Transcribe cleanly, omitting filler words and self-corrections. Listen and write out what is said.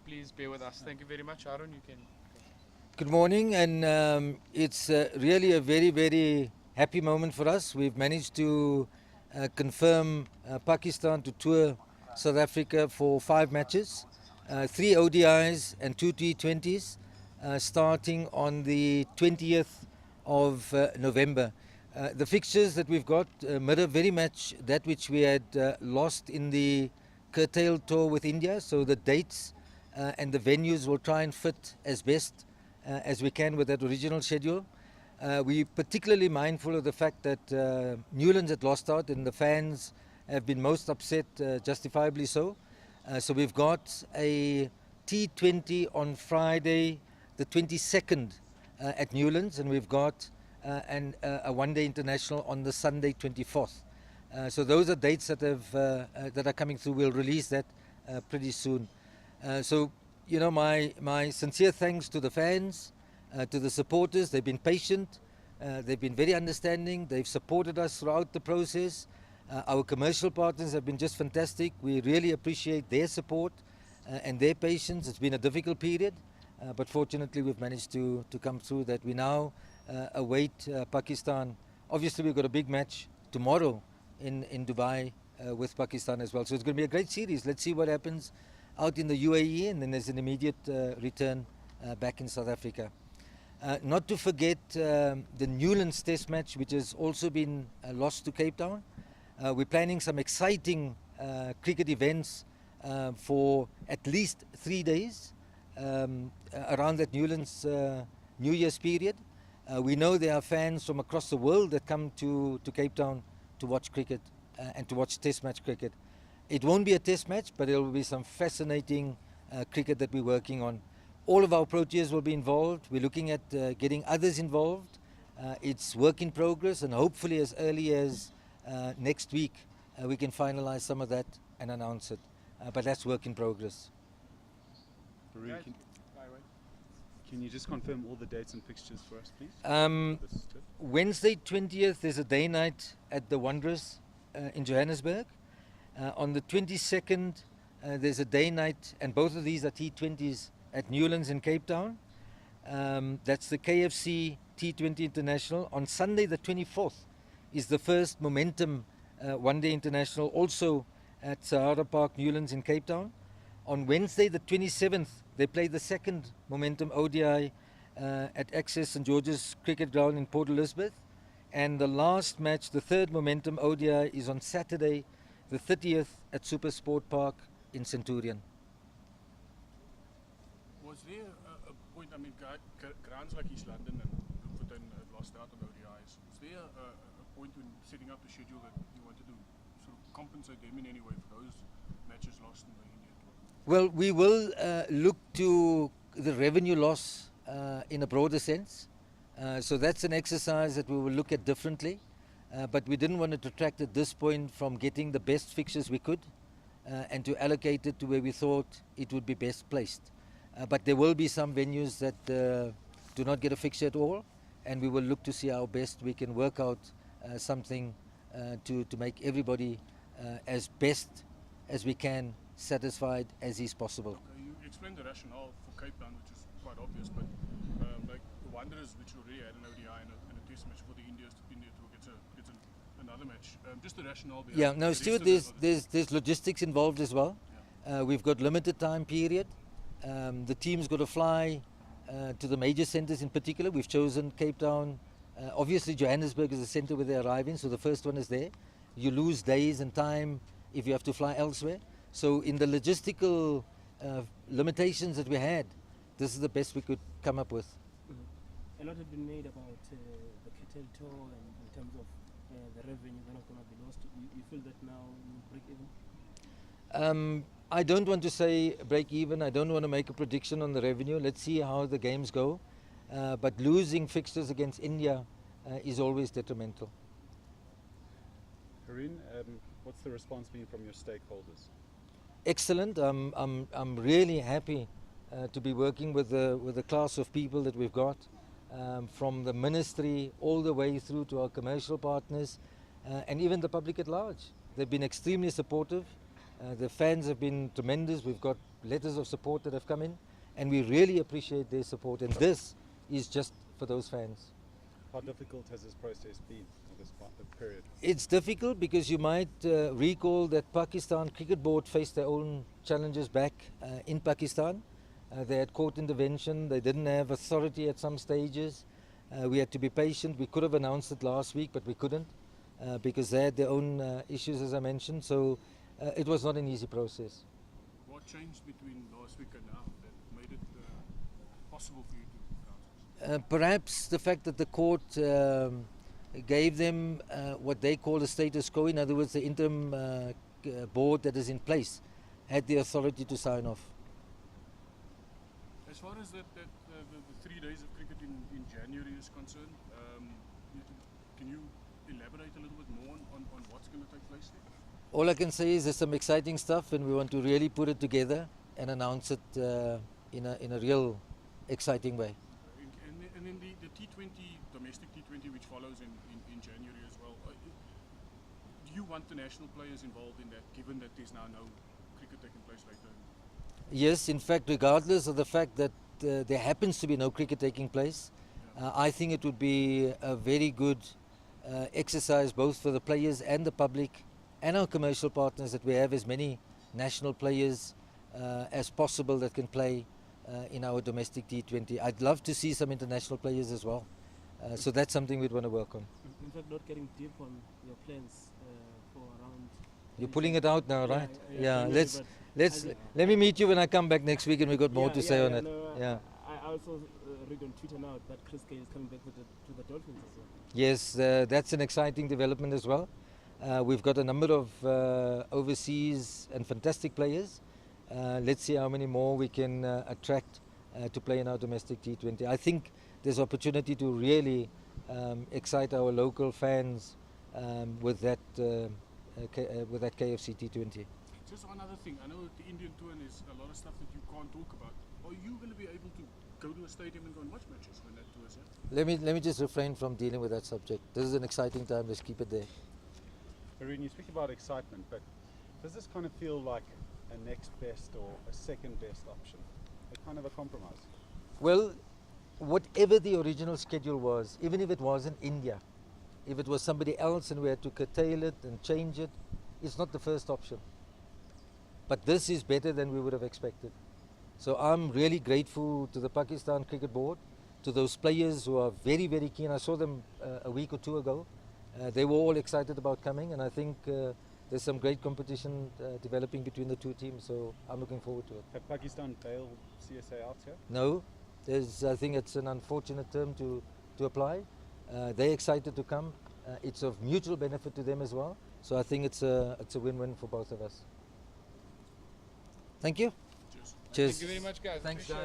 please bear with us. Thank you very much. Haroon, you can. Good morning, and it's really a very, very happy moment for us. We've managed to confirm Pakistan to tour South Africa for 5 matches, 3 ODIs and 2 T20s, starting on the 20th of November. The fixtures that we've got mirror very much that which we had lost in the curtailed tour with India, so the dates and the venues will try and fit as best as we can with that original schedule. We're particularly mindful of the fact that Newlands had lost out and the fans have been most upset, justifiably so. So we've got a T20 on Friday, the 22nd at Newlands, and we've got a one-day international on the Sunday, 24th. So those are dates that are coming through. We'll release that pretty soon. So, you know, my sincere thanks to the fans, to the supporters. They've been patient, they've been very understanding, they've supported us throughout the process. Our commercial partners have been just fantastic. We really appreciate their support and their patience. It's been a difficult period, but fortunately we've managed to come through that. We now await Pakistan. Obviously we've got a big match tomorrow in Dubai with Pakistan as well. So it's going to be a great series. Let's see what happens out in the UAE, and then there's an immediate return back in South Africa. Not to forget the Newlands Test match, which has also been lost to Cape Town. We're planning some exciting cricket events for at least 3 days around that Newlands New Year's period. We know there are fans from across the world that come to Cape Town to watch cricket and to watch Test match cricket. It won't be a test match, but there will be some fascinating cricket that we're working on. All of our Proteas will be involved. We're looking at getting others involved. It's work in progress, and hopefully as early as next week we can finalize some of that and announce it. But that's work in progress. Haroon, can you just confirm all the dates and fixtures for us, please? Wednesday 20th, there's a day night at the Wanderers in Johannesburg. On the 22nd, there's a day night, and both of these are T20s at Newlands in Cape Town. That's the KFC T20 International. On Sunday, the 24th, is the first Momentum one-day international, also at Sahara Park, Newlands in Cape Town. On Wednesday, the 27th, they play the second Momentum ODI at Access St George's Cricket Ground in Port Elizabeth. And the last match, the third Momentum ODI, is on Saturday, the 30th at Super Sport Park in Centurion. Was there a point, I mean, grounds like East London and Bloemfontein lost out on ODIs. Was there a point when setting up the schedule that you wanted to sort of compensate them in any way for those matches lost in the India tour? Well, we will look to the revenue loss in a broader sense. So that's an exercise that we will look at differently. But we didn't want to detract at this point from getting the best fixtures we could and to allocate it to where we thought it would be best placed. But there will be some venues that do not get a fixture at all, and we will look to see how best we can work out something to make everybody as best as we can satisfied as is possible. Okay, you explained the rationale for Cape Town, which is quite obvious, but like the Wanderers, which already had an ODI and a test match for the India tour, gets another match. Just the rationale behind. Yeah, no, Stuart, there's logistics involved as well. Yeah. We've got limited time period. The team's got to fly to the major centres in particular. We've chosen Cape Town. Obviously, Johannesburg is the centre where they arrive in, so the first one is there. You lose days and time if you have to fly elsewhere. So in the logistical limitations that we had, this is the best we could come up with. A lot has been made about the cattle tour and in terms of the revenue that are going to be lost. You feel that now you break even? I don't want to say break even. I don't want to make a prediction on the revenue. Let's see how the games go. But losing fixtures against India is always detrimental. Haroon, what's the response been from your stakeholders? Excellent. I'm really happy to be working with the class of people that we've got, from the ministry all the way through to our commercial partners and even the public at large. They've been extremely supportive. The fans have been tremendous. We've got letters of support that have come in, and we really appreciate their support. And this is just for those fans. How difficult has this process been at this period? It's difficult because you might recall that Pakistan Cricket Board faced their own challenges back in Pakistan. They had court intervention. They didn't have authority at some stages. We had to be patient. We could have announced it last week, but we couldn't because they had their own issues, as I mentioned. So it was not an easy process. What changed between last week and now that made it possible for you to announce this? Perhaps the fact that the court gave them what they call a status quo, in other words, the interim board that is in place had the authority to sign off. As far as the 3 days of cricket in January is concerned, can you elaborate a little bit more on what's going to take place there? All I can say is there's some exciting stuff, and we want to really put it together and announce it in a real exciting way. And then the T20, domestic T20, which follows in January as well, do you want the national players involved in that, given that there's now no cricket taking place later? Yes, in fact, regardless of the fact that there happens to be no cricket taking place, I think it would be a very good exercise both for the players and the public and our commercial partners that we have as many national players as possible that can play in our domestic T20. I'd love to see some international players as well. So that's something we'd want to work on. In fact, not getting deep on your plans for around. You're pulling it out now, right? Yeah. January, Let me meet you when I come back next week, and we've got more to say on it. No, Yeah. I also read on Twitter now that Chris Gayle is coming back to the Dolphins as well. Yes, that's an exciting development as well. We've got a number of overseas and fantastic players. Let's see how many more we can attract to play in our domestic T20. I think there's opportunity to really excite our local fans with that KFC T20. Just one other thing. I know the Indian tour is a lot of stuff that you can't talk about. Are you going to be able to go to a stadium and go and watch matches when that tour is here? Let me just refrain from dealing with that subject. This is an exciting time. Let's keep it there. Haroon, you speak about excitement, but does this kind of feel like a next best or a second best option? A kind of a compromise? Well, whatever the original schedule was, even if it wasn't India, if it was somebody else and we had to curtail it and change it, it's not the first option. But this is better than we would have expected. So I'm really grateful to the Pakistan Cricket Board, to those players who are very, very keen. I saw them a week or two ago. They were all excited about coming, and I think there's some great competition developing between the two teams, so I'm looking forward to it. Have Pakistan bailed CSA out here? No, I think it's an unfortunate term to apply. They're excited to come. It's of mutual benefit to them as well. So I think it's a win-win for both of us. Thank you. Cheers. Cheers. Thank you very much, guys. Thanks, Appreciate it. guys.